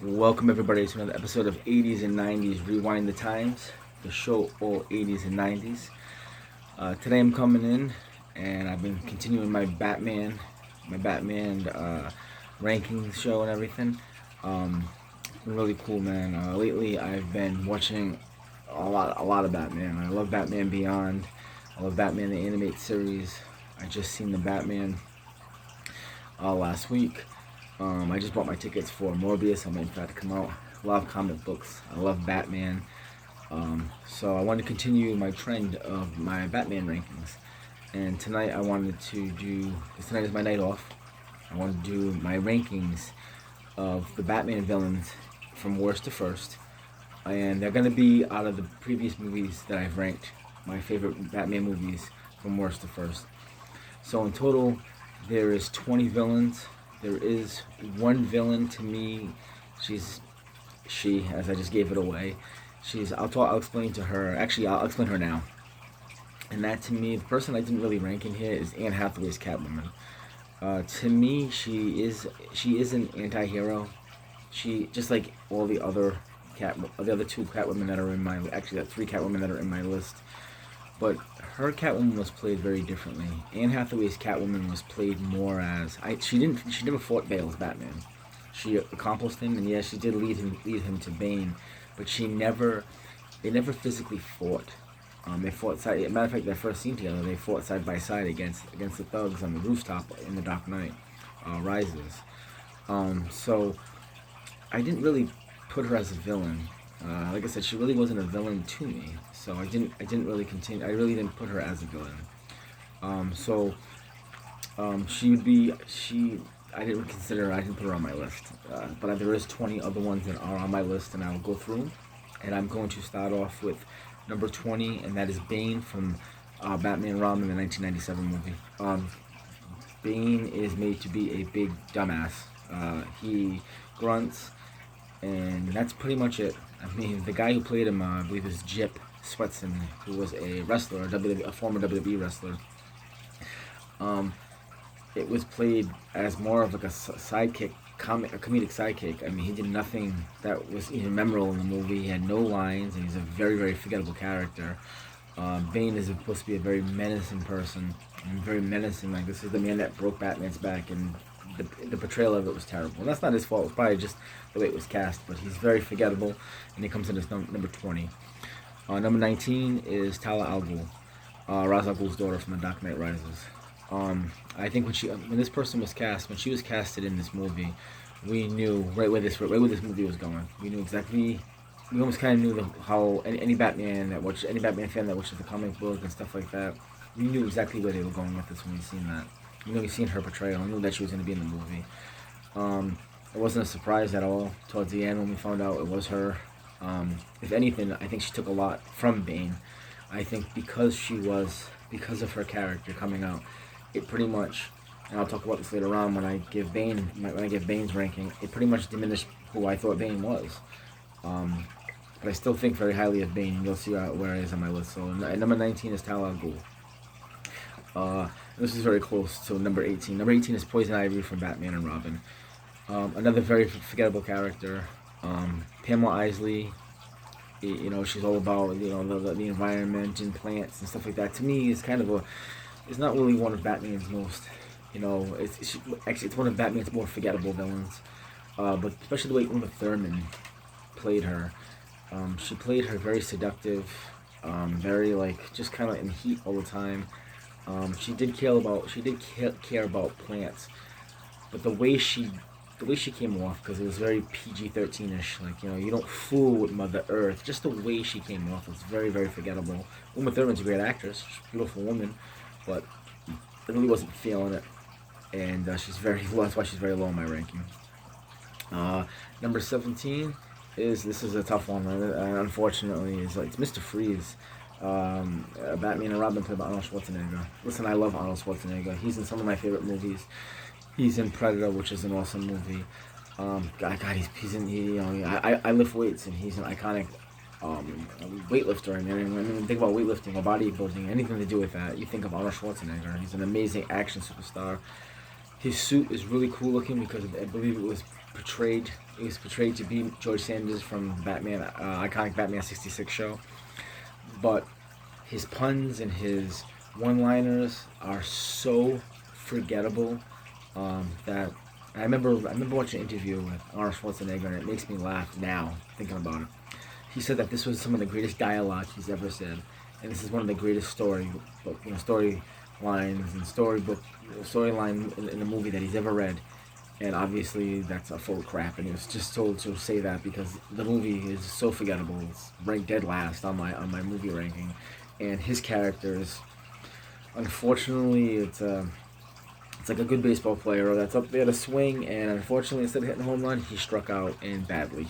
Welcome everybody to another episode of 80s and 90s Rewind the Times, the show all 80s and 90s. Today I'm coming in and I've been continuing my Batman ranking show and everything. It's been really cool, man. Lately I've been watching a lot of Batman. I love Batman Beyond. I love Batman the animated series. I just seen the Batman last week. I just bought my tickets for Morbius. I'm waiting for that to come out. I love comic books. I love Batman. So I want to continue my trend of my Batman rankings. And tonight I wanted to do, because tonight is my night off, I want to do my rankings of the Batman villains from worst to first. And they're going to be out of the previous movies that I've ranked, my favorite Batman movies from worst to first. So in total, there is 20 villains. There is one villain to me. She, as I just gave it away. I'll explain to her. Actually, I'll explain her now. And that to me, the person I didn't really rank in here is Anne Hathaway's Catwoman. To me, she is an anti-hero. She, just like all the other two Catwomen that are in my, actually, the three Catwomen that are in my list. But her Catwoman was played very differently. Anne Hathaway's Catwoman was played more as she never fought Bale's Batman. She accomplished him, and yes, she did lead him to Bane, but they never physically fought. They fought side. Matter of fact, their first scene together, they fought side by side against the thugs on the rooftop in The Dark Knight Rises. So I didn't really put her as a villain. Like I said, she really wasn't a villain to me, so I didn't really continue. I really didn't put her as a villain. She would be I didn't put her on my list. But there is 20 other ones that are on my list, and I'll go through. And I'm going to start off with number 20, and that is Bane from Batman and Robin, the 1997 movie. Bane is made to be a big dumbass. He grunts, and that's pretty much it. I mean, the guy who played him, I believe, is Jip Swetson, who was a wrestler, a former WWE wrestler. It was played as more of like a sidekick, a comedic sidekick. I mean, he did nothing that was even memorable in the movie. He had no lines, and he's a very, very forgettable character. Bane is supposed to be a very menacing person, and very menacing. Like, this is the man that broke Batman's back, and the portrayal of it was terrible. And that's not his fault. It's probably just the way it was cast. But he's very forgettable, and he comes in as number 20. Number 19 is Talon Ghoul, Razz Agnew's daughter from The Dark Knight Rises. I think when this person was cast, when she was casted in this movie, we knew right where this movie was going. We knew exactly. We almost kind of knew how any Batman fan that watches the comic book and stuff like that. We knew exactly where they were going with this when we seen that. We seen her portrayal. We knew that she was going to be in the movie. It wasn't a surprise at all towards the end when we found out it was her. If anything, I think she took a lot from Bane. I think because of her character coming out, it pretty much, and I'll talk about this later on when I give Bane's ranking, it pretty much diminished who I thought Bane was. But I still think very highly of Bane, and you'll see where it is on my list. So number 19 is Talon Ghoul. This is very close to number 18. Number 18 is Poison Ivy from Batman and Robin. Another very forgettable character. Pamela Isley, she's all about, the environment and plants and stuff like that. To me, it's not really one of Batman's most, it's one of Batman's more forgettable villains. But especially the way Uma Thurman played her. She played her very seductive, very just kind of in heat all the time. She did care about plants, but the way she came off, because it was very PG-13ish, you don't fool with Mother Earth. Just the way she came off was very, very forgettable. Uma Thurman's a great actress, she's a beautiful woman, but I really wasn't feeling it, and that's why she's very low in my ranking. Number 17 this is a tough one, unfortunately, it's Mr. Freeze. Batman and Robin played by Arnold Schwarzenegger. Listen, I love Arnold Schwarzenegger. He's in some of my favorite movies. He's in Predator, which is an awesome movie. I lift weights, and he's an iconic weightlifter. And when you think about weightlifting or bodybuilding, anything to do with that, you think of Arnold Schwarzenegger. He's an amazing action superstar. His suit is really cool looking because I believe it was portrayed He was portrayed to be George Sanders from Batman, iconic Batman '66 show. But his puns and his one-liners are so forgettable that I remember watching an interview with Arnold Schwarzenegger, and it makes me laugh now thinking about it. He said that this was some of the greatest dialogue he's ever said, and this is one of the greatest storylines and storyline in a movie that he's ever read. And obviously that's a full crap, and he was just told to say that because the movie is so forgettable. It's ranked dead last on my movie ranking, and his characters, unfortunately, it's like a good baseball player that's up there to swing, and unfortunately, instead of hitting a home run, he struck out and badly.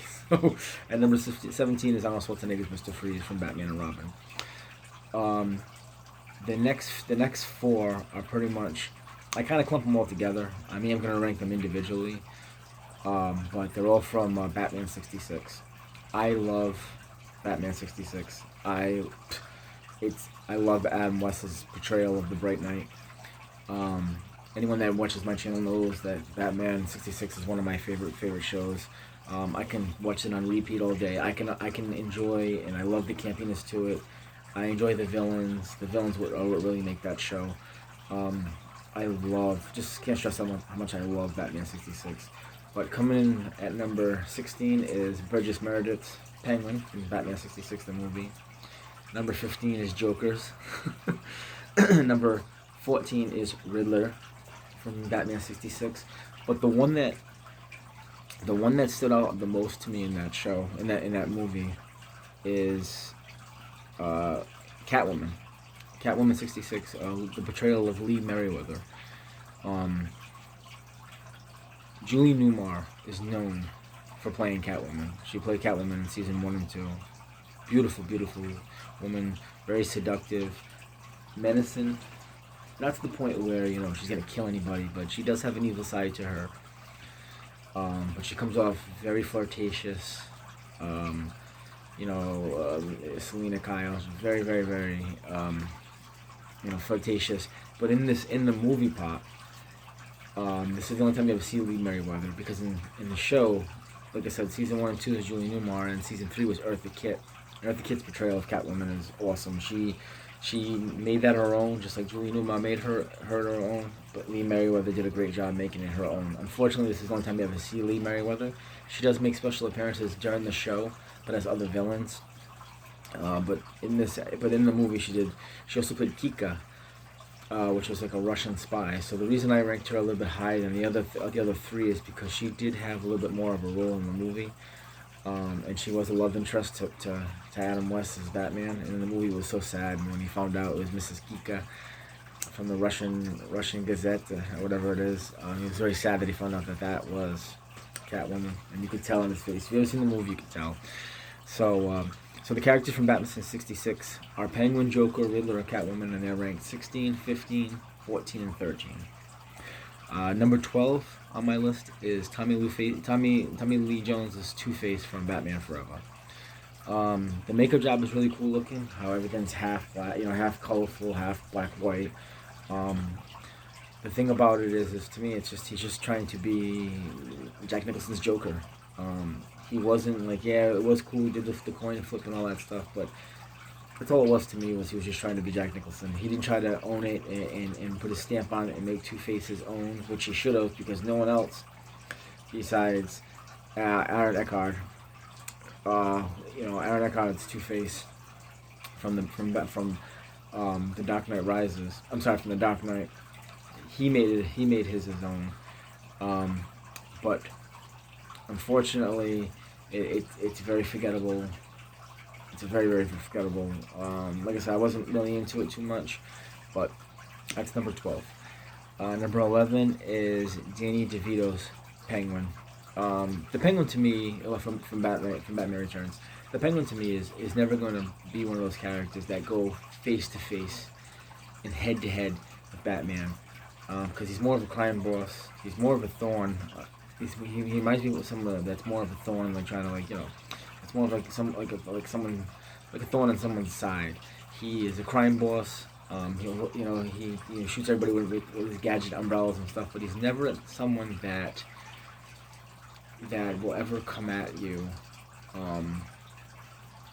And number 17 is Arnold Schwarzenegger's Mr. Freeze from Batman and Robin. The next four are pretty much, I kind of clump them all together. I mean, I'm going to rank them individually, but they're all from Batman '66. I love Batman '66. I love Adam West's portrayal of the Bright Knight. Anyone that watches my channel knows that Batman '66 is one of my favorite shows. I can watch it on repeat all day. I can enjoy, and I love the campiness to it. I enjoy the villains. The villains are what really make that show. Just can't stress how much I love Batman '66. But coming in at number 16 is Burgess Meredith's Penguin from Batman '66, the movie. Number 15 is Joker's. Number 14 is Riddler from Batman '66. But the one that stood out the most to me in that show, in that movie, is Catwoman. Catwoman '66, the portrayal of Lee Merriweather. Julie Newmar is known for playing Catwoman. She played Catwoman in season 1 and 2. Beautiful, beautiful woman, very seductive, menacing. Not to the point where, she's gonna kill anybody, but she does have an evil side to her. But she comes off very flirtatious. Selena Kyle, very, very, very, flirtatious. But in the movie part, this is the only time you ever see Lee Merriweather, because in the show, like I said, season 1 and 2 is Julie Newmar, and season 3 was Eartha Kitt. Eartha Kitt's portrayal of Catwoman is awesome. She made that her own, just like Julie Newmar made her own, but Lee Merriweather did a great job making it her own. Unfortunately, this is the only time you ever see Lee Merriweather. She does make special appearances during the show, but as other villains. But in the movie, she also played Kika, which was like a Russian spy. So the reason I ranked her a little bit higher than the other three is because she did have a little bit more of a role in the movie, and she was a love interest to Adam West as Batman. And the movie was so sad when he found out it was Mrs. Kika from the Russian Gazette or whatever it is. He was very sad that he found out that was Catwoman, and you could tell in his face. If you ever seen the movie, you could tell. So the characters from Batman '66 are Penguin, Joker, Riddler, and Catwoman, and they're ranked 16, 15, 14, and 13. Number 12 on my list is Tommy Lee Jones's Two-Face from Batman Forever. The makeup job is really cool looking. How everything's half black, half colorful, half black white. The thing about it is to me, he's just trying to be Jack Nicholson's Joker. He wasn't like, yeah, it was cool, he did the coin flip and all that stuff, but that's all it was to me, was he was just trying to be Jack Nicholson. He didn't try to own it and put a stamp on it and make Two-Face his own, which he should have, because no one else besides Aaron Eckhart, Aaron Eckhart's Two-Face from The Dark Knight Rises. I'm sorry, from The Dark Knight. He made his own, but unfortunately, it's very forgettable. It's a very, very forgettable. Like I said, I wasn't really into it too much, but that's number 12. Number 11 is Danny DeVito's Penguin. The Penguin to me, from Batman Returns, the Penguin to me is never going to be one of those characters that go face to face and head to head with Batman, because he's more of a crime boss. He's more of a thorn. He reminds me of someone that's more of a thorn, like trying to it's more of like a thorn on someone's side. He is a crime boss. He shoots everybody with his gadget umbrellas and stuff, but he's never someone that that will ever come at you. Um,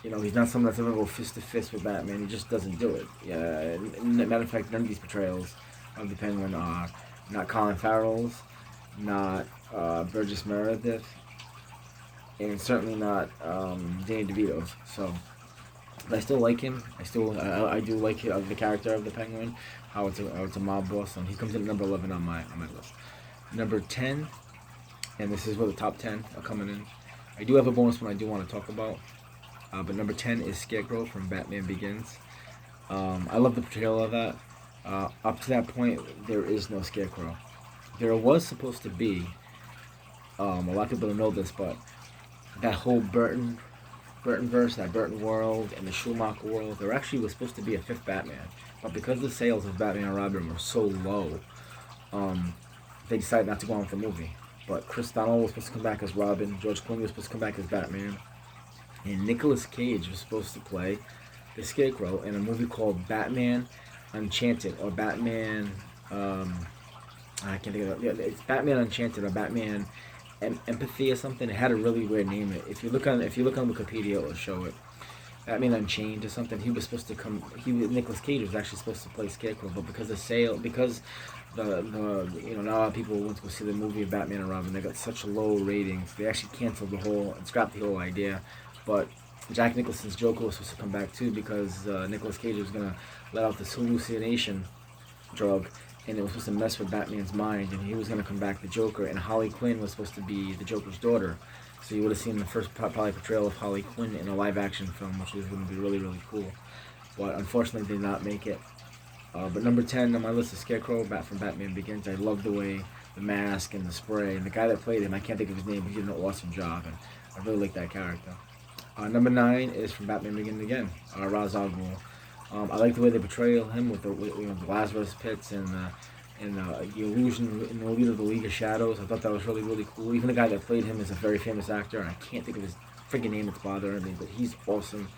he's not someone that's ever go fist to fist with Batman. He just doesn't do it. Yeah, matter of fact, none of these portrayals of the Penguin are not Colin Farrell's, not Burgess Meredith, and certainly not Danny DeVito's. So, but I still like him. I do like the character of the Penguin, how it's a mob boss, and he comes in at number 11 on my list. Number 10, and this is where the top 10 are coming in. I do have a bonus one I do want to talk about, but number 10 is Scarecrow from Batman Begins. I love the portrayal of that. Up to that point, there is no Scarecrow. There was supposed to be. A lot of people don't know this, but that whole Burton verse, that Burton world, and the Schumacher world, there actually was supposed to be a fifth Batman, but because the sales of Batman and Robin were so low, they decided not to go on with the movie. But Chris O'Donnell was supposed to come back as Robin, George Clooney was supposed to come back as Batman, and Nicolas Cage was supposed to play the Scarecrow in a movie called Batman Enchanted, or Batman, I can't think of it. Yeah, it's Batman Enchanted or Batman Empathy or something. It had a really weird name. If you look on Wikipedia, it'll show it. Batman Unchained or something. He was supposed to come. Nicolas Cage was actually supposed to play Scarecrow, but because the not a lot of people went to go see the movie of Batman and Robin. They got such low ratings. They actually canceled and scrapped the whole idea. But Jack Nicholson's Joker was supposed to come back too, because Nicolas Cage was gonna let out this hallucination drug, and it was supposed to mess with Batman's mind, and he was going to come back the Joker, and Harley Quinn was supposed to be the Joker's daughter. So you would have seen the first probably portrayal of Harley Quinn in a live-action film, which was going to be really, really cool. But unfortunately, did not make it. But number 10 on my list is Scarecrow, from Batman Begins. I love the way the mask and the spray, and the guy that played him, I can't think of his name, but he did an awesome job, and I really like that character. Number 9 is from Batman Begins again, Razz Agnew. I like the way they portray him with the Lazarus pits and the illusion in the lead of the League of Shadows. I thought that was really, really cool. Even the guy that played him is a very famous actor, and I can't think of his freaking name. It's bothering me, but he's awesome.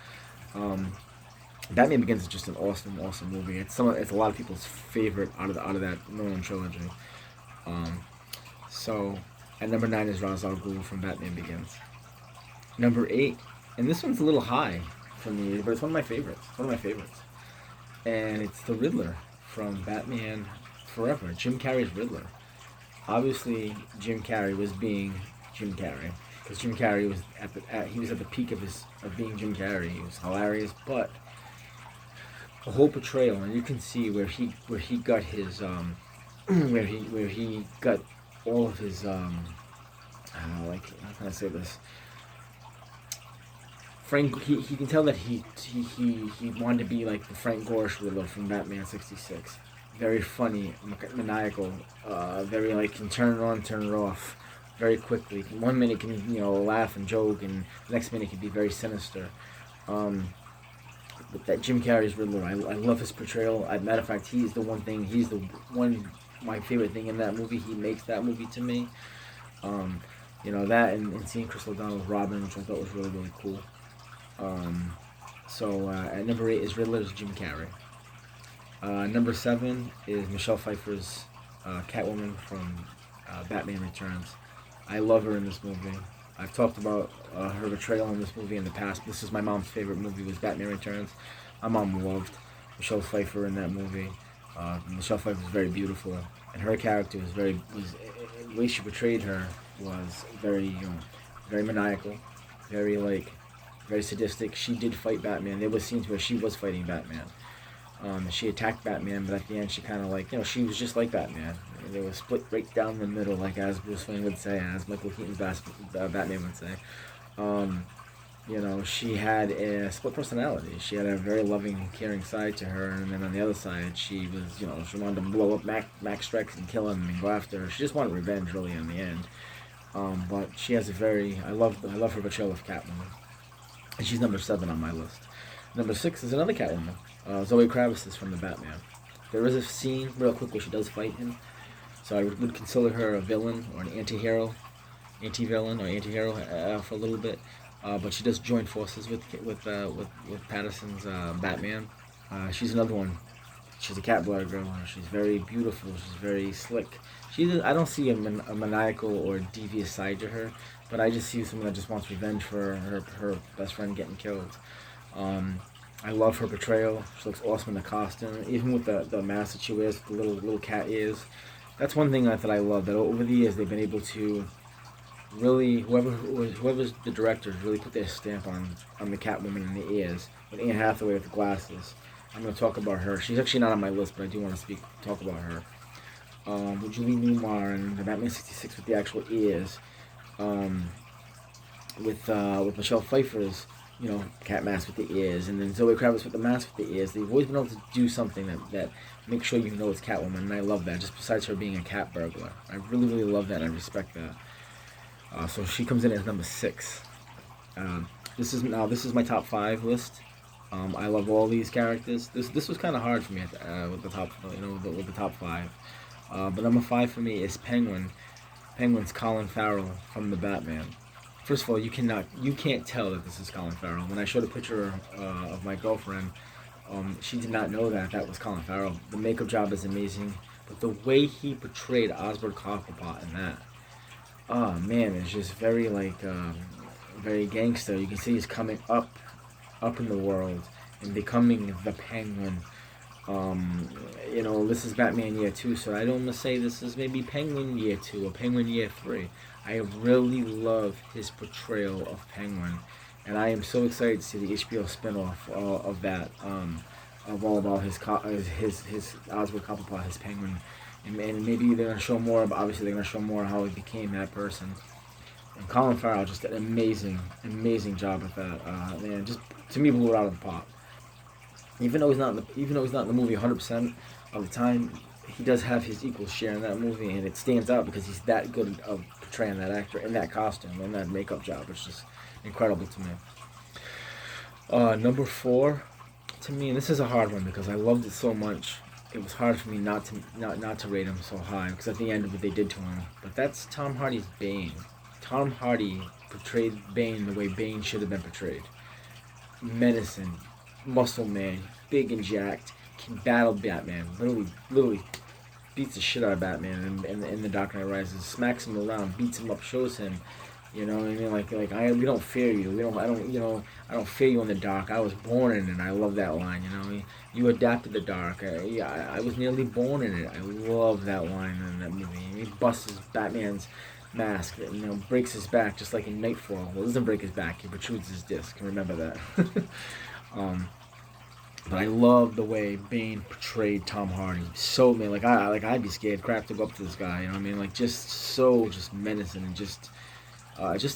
Batman Begins is just an awesome, awesome movie. It's a lot of people's favorite out of that Nolan trilogy. So, at number 9 is Razz Agnew from Batman Begins. Number 8, and this one's a little high for me, but it's one of my favorites. And it's the Riddler from Batman Forever. Jim Carrey's Riddler. Obviously, Jim Carrey was being Jim Carrey, because Jim Carrey was at the peak of being Jim Carrey. He was hilarious, but the whole portrayal, and you can see where he got his where he got all of his I don't know, like, how can I say this? Frank, he can tell that he wanted to be like the Frank Gorshin Riddler from Batman '66. Very funny, maniacal, very like can turn it on, turn it off, very quickly. 1 minute can laugh and joke, and the next minute can be very sinister. But that Jim Carrey's Riddler, I love his portrayal. As a matter of fact, he's the one my favorite thing in that movie. He makes that movie to me. That and seeing Chris O'Donnell's Robin, which I thought was really, really cool. So at number 8 is Riddler's Jim Carrey. Number 7 is Michelle Pfeiffer's Catwoman from Batman Returns. I love her in this movie. I've talked about her portrayal in this movie in the past. This is my mom's favorite movie, was Batman Returns. My mom loved Michelle Pfeiffer in that movie. Michelle Pfeiffer was very beautiful, and her character was the way she portrayed her was very maniacal, very sadistic. She did fight Batman. There were scenes where she was fighting Batman. She attacked Batman, but at the end she kind of she was just like Batman. They were split right down the middle, like as Bruce Wayne would say, as Michael Keaton's Batman would say. She had a split personality. She had a very loving, caring side to her, and then on the other side, she was, she wanted to blow up Max Strex and kill him and go after her. She just wanted revenge, really, in the end. But she has I love her portrayal of Catwoman. And she's number 7 on my list. Number 6 is another Catwoman. Zoe Kravis is from the Batman. There is a scene, real quick, where she does fight him. So I would consider her a villain or an anti-villain for a little bit. But she does join forces with Patterson's Batman. She's another one. She's a cat blogger. She's very beautiful. She's very slick. I don't see a maniacal or devious side to her. but I just see someone that just wants revenge for her best friend getting killed. I love her portrayal. She looks awesome in the costume, even with the mask that she wears, the little cat ears. That's one thing that I love. That over the years they've been able to really, whoever's the directors really put their stamp on the Catwoman in the ears. With Anne Hathaway with the glasses. I'm gonna talk about her. She's actually not on my list, but I do want to talk about her. With Julie Newmar and the Batman '66 with the actual ears. With Michelle Pfeiffer's, cat mask with the ears, and then Zoe Kravis with the mask with the ears. They've always been able to do something that makes sure you know it's Catwoman, and I love that. Just besides her being a cat burglar, I really, really love that, and I respect that. So she comes in as number 6. This is my top 5 list. I love all these characters. This was kind of hard for me with the top, with the top 5. But number 5 for me is Penguin. Penguin's Colin Farrell from the Batman. First of all, you can't tell that this is Colin Farrell. When I showed a picture of my girlfriend, she did not know that was Colin Farrell. The makeup job is amazing, but the way he portrayed Osborn Cobblepot in that, oh man, it's just very very gangster. You can see he's coming up in the world and becoming the Penguin. This is Batman Year 2, so I'd almost say this is maybe Penguin Year 2 or Penguin Year 3. I really love his portrayal of Penguin, and I am so excited to see the HBO spinoff of that, of all about his Oswald Cobblepot, his Penguin, and maybe they're gonna show more. But obviously, they're gonna show more how he became that person. And Colin Farrell just did an amazing job with that. Man, just to me blew it out of the park. Even though he's not in the movie 100% of the time, he does have his equal share in that movie, and it stands out because he's that good of portraying that actor in that costume and that makeup job. It's just incredible to me. Number 4, to me, and this is a hard one because I loved it so much. It was hard for me not to rate him so high because at the end of what they did to him. But that's Tom Hardy's Bane. Tom Hardy portrayed Bane the way Bane should have been portrayed. Menacing, muscle man, big and jacked, can battle Batman. Literally beats the shit out of Batman in the Dark Knight Rises. Smacks him around, beats him up, shows him, you know what I mean? We don't fear you. I don't fear you in the dark. I was born in it. I love that line. You adapted the dark. I was nearly born in it. I love that line in that movie. He busts Batman's mask, breaks his back just like in Nightfall. Well, it doesn't break his back. He protrudes his disc. Remember that. But I love the way Bane portrayed Tom Hardy. So man, I'd be scared crap to go up to this guy. You know what I mean? Just menacing and just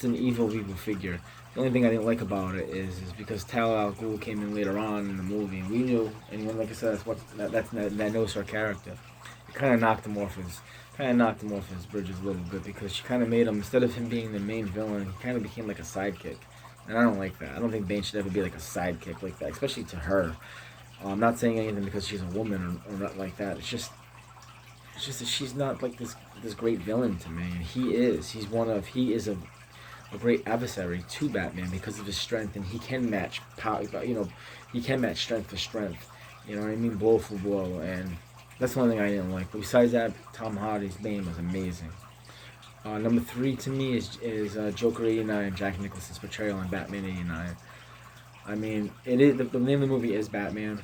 an evil figure. The only thing I didn't like about it is because Talon Ghoul came in later on in the movie, and we knew, and like I said, that knows her character. It kind of knocked him off his bridges a little bit because she kind of made him, instead of him being the main villain, he kind of became like a sidekick. And I don't like that. I don't think Bane should ever be like a sidekick like that, especially to her. I'm not saying anything because she's a woman or not like that. It's just that she's not like this great villain to me. And he is. He is a great adversary to Batman because of his strength, and he can match power. He can match strength for strength. You know what I mean? Blow for blow. And that's the only thing I didn't like. But besides that, Tom Hardy's Bane was amazing. Number 3 to me is Joker 89, Jack Nicholson's portrayal in Batman 89. I mean, it is the name of the movie is Batman.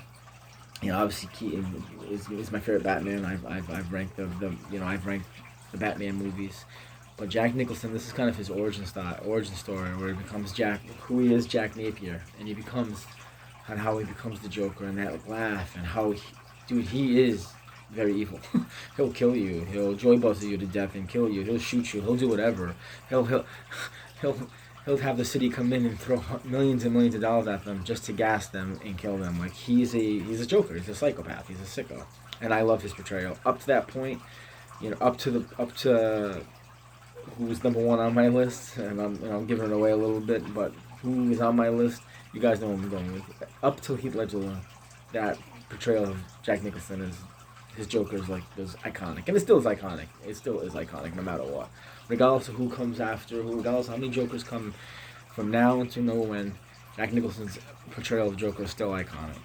Obviously Keaton is my favorite Batman. I've ranked I've ranked the Batman movies, but Jack Nicholson, this is kind of his origin story where he becomes who he is, Jack Napier, and how he becomes the Joker, and that laugh, and how he is very evil. He'll kill you. He'll joy buzzer you to death and kill you. He'll shoot you. He'll do whatever. He'll have the city come in and throw millions and millions of dollars at them just to gas them and kill them. Like he's a Joker. He's a psychopath. He's a sicko. And I love his portrayal. Up to that point, up to who's number 1 on my list, and I'm giving it away a little bit, but who is on my list? You guys know what I'm going with. Up till Heath Ledger, that portrayal of Jack Nicholson is. His Joker is was iconic, and it still is iconic. It still is iconic, no matter what. Regardless of who comes after, regardless of how many Jokers come from now until know when, Jack Nicholson's portrayal of the Joker is still iconic.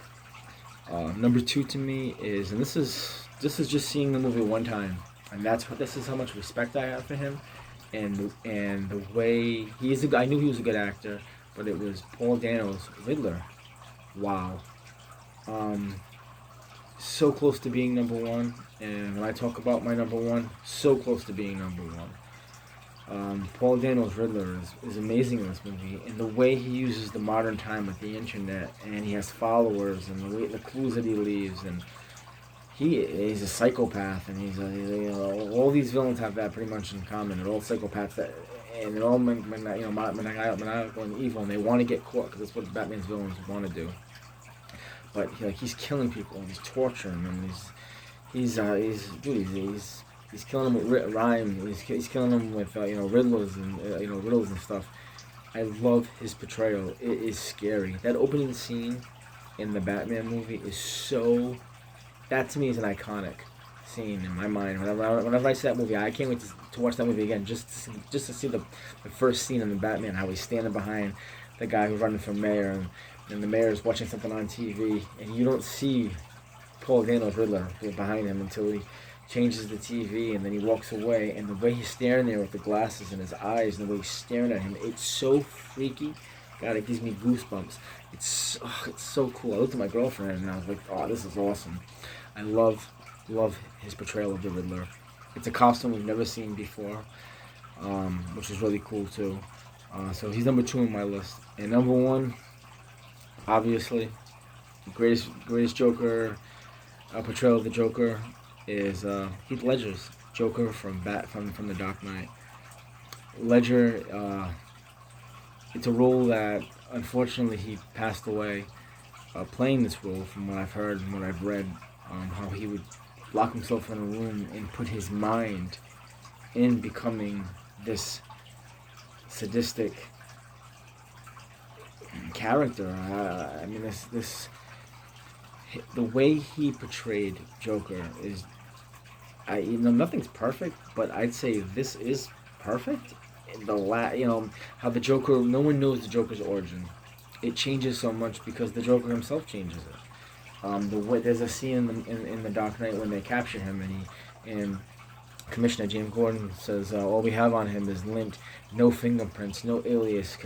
Number 2 to me is, and this is just seeing the movie one time, and this is how much respect I have for him, and the way I knew he was a good actor, but it was Paul Dano's Riddler. Wow. Um, so close to being number one, and when I talk about my number one, so close to being number one. Paul Dano's Riddler is amazing in this movie, and the way he uses the modern time with the internet, and he has followers, and the clues that he leaves, and he's a psychopath, and all these villains have that pretty much in common. They're all psychopaths, and they're all maniacal and evil, and they want to get caught because that's what Batman's villains want to do. But he's killing people, and he's torturing them, and he's killing them with rhyme. He's killing them with riddles and stuff. I love his portrayal. It is scary. That opening scene in the Batman movie is so. That to me is an iconic scene in my mind. Whenever I see that movie, I can't wait to watch that movie again. Just to see the first scene in the Batman, how he's standing behind the guy who's running for mayor, and the mayor's watching something on TV, and you don't see Paul Dano's Riddler behind him until he changes the TV, and then he walks away, and the way he's staring there with the glasses in his eyes, and the way he's staring at him, it's so freaky. God, it gives me goosebumps. It's so cool. I looked at my girlfriend and I was like, oh, this is awesome. I love his portrayal of the Riddler. It's a costume we've never seen before, which is really cool too. So he's number 2 on my list, and number 1, obviously, the greatest Joker portrayal of the Joker is Heath Ledger's Joker from the Dark Knight. Ledger, it's a role that unfortunately he passed away playing this role. From what I've heard and what I've read, how he would lock himself in a room and put his mind in becoming this sadistic character. I mean, the way he portrayed Joker is, nothing's perfect, but I'd say this is perfect. How the Joker, no one knows the Joker's origin. It changes so much because the Joker himself changes it. There's a scene in the Dark Knight when they capture him, and Commissioner James Gordon says all we have on him is lint, no fingerprints, no alias,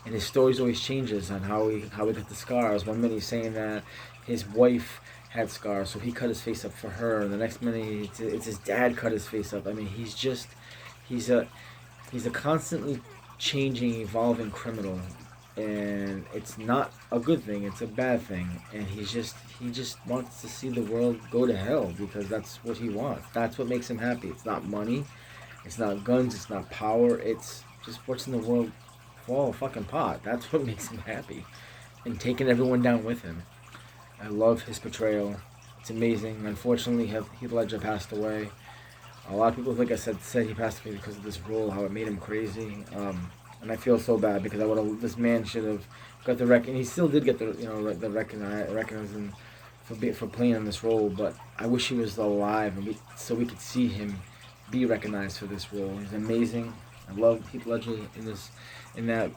and his stories always changes on how he got the scars. One minute he's saying that his wife had scars, so he cut his face up for her, and the next minute it's his dad cut his face up. I mean, he's a constantly changing, evolving criminal, and it's not a good thing, it's a bad thing, and he just wants to see the world go to hell because that's what he wants. That's what makes him happy. It's not money, it's not guns, it's not power, it's just watching the world fall fucking apart. That's what makes him happy, and taking everyone down with him. I love his portrayal. It's amazing. Unfortunately, Heath Ledger passed away. A lot of people, like I said he passed away because of this role, how it made him crazy. And I feel so bad because this man should have got the and he still did get the recognition for playing in this role. But I wish he was alive, so we could see him be recognized for this role. He's amazing. I love Heath Ledger in that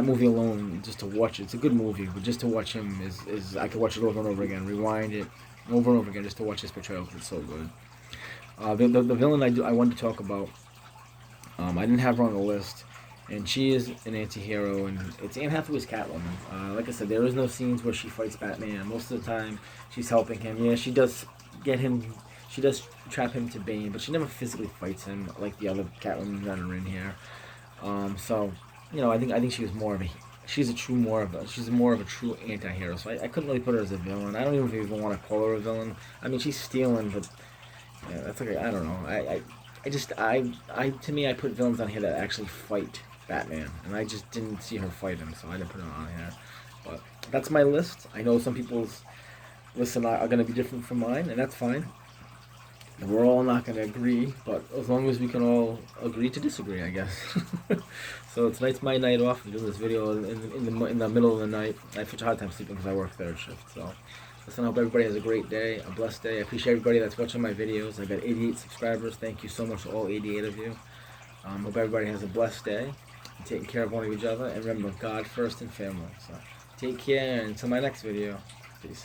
movie alone. Just to watch it, it's a good movie, but just to watch him is I could watch it over and over again, rewind it over and over again just to watch his portrayal because it's so good. The villain I wanted to talk about, I didn't have her on the list, and she is an anti-hero, and it's Anne Hathaway's Catwoman. Like I said, there is no scenes where she fights Batman. Most of the time, she's helping him. Yeah, she does trap him to Bane, but she never physically fights him like the other Catwomen that are in here. So, I think she was she's more of a true anti-hero. So I couldn't really put her as a villain. I don't even want to call her a villain. I mean, she's stealing, but yeah, that's okay. I don't know. To me, I put villains on here that actually fight Batman, and I just didn't see her fight him, so I didn't put it on here. But that's my list. I know some people's lists are going to be different from mine, and that's fine. And we're all not going to agree, but as long as we can all agree to disagree, I guess. So tonight's my night off. I'm doing this video in the middle of the night. I have such a hard time sleeping because I work third shift. So listen, I hope everybody has a great day, a blessed day. I appreciate everybody that's watching my videos. I got 88 subscribers. Thank you so much to all 88 of you. Hope everybody has a blessed day, and taking care of one of each other. And remember, God first and family. So take care, and until my next video, peace.